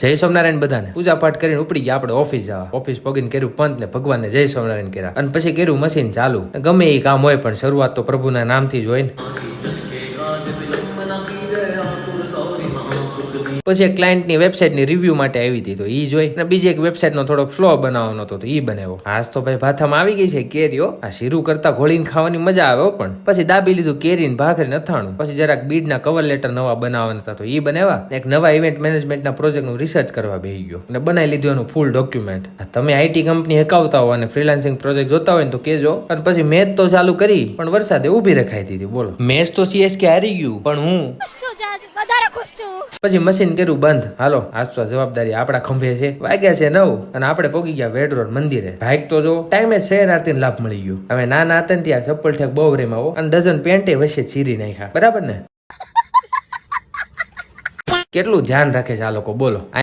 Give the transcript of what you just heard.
જય સ્વામિનારાયણ બધાને પૂજા પાઠ કરીને ઉપડી ગયા આપણે ઓફિસ જવા. ઓફિસ પગીને કર્યું પંત ને ભગવાનને જય સ્વામિનારાયણ કર્યા અને પછી કર્યું મશીન ચાલુ. ગમે એ કામ હોય પણ શરૂઆત તો પ્રભુના નામથી જ હોય ને. પછી એક ક્લાયન્ટની વેબસાઇટની રિવ્યુ માટે આવી હતી તો ઈ જોઈ અને બીજી એક વેબસાઇટનો થોડોક ફ્લો બનાવવાનો હતો તો ઈ બનાવ્યો. આજ તો ભાઈ ભાથામાં આવી ગઈ છે કેરીઓ. આ શીરું કરતા ઘોળીને ખાવાની મજા આવે પણ પછી દાબી લીધું કેરીને ભાખરી અથાણું. પછી જરાક બીડના કવર લેટર નવા બનાવવાના હતા તો ઈ બનાવ્યા. એક નવા ઇવેન્ટ મેનેજમેન્ટના પ્રોજેક્ટનું રિસર્ચ કરવા બેસી ગયો અને બનાવી લીધું એનું ફૂલ ડોક્યુમેન્ટ. તમે આઈટી કંપની હેકાવતા હો અને ફ્રીલાન્સિંગ પ્રોજેક્ટ જોતા હોય ને તો કેજો. અને પછી મેચ તો ચાલુ કરી પણ વરસાદે ઊભી રખાઈ દીધી. બોલો, મેચ તો સીએસકે હારી ગયું પણ હું પછી મશીન કર્યું બંધ. હાલો આજ તો જવાબદારી આપણા ખંભે છે. વાગ્યા છે 9 અને આપણે પહોંચી ગયા વેડ રોડ મંદિરે. ભાઈક તો જો ટાઈમે શહેરાર્થી લાભ મળી ગયો. હવે નાના હતા ને ત્યાં ચપ્પલ ઠેક બહુ રેમાં હો અને ડઝન પેન્ટે વચ્ચે ચીરી નાખ્યા. બરાબર ને? કેટલું ધ્યાન રાખે છે આ લોકો બોલો.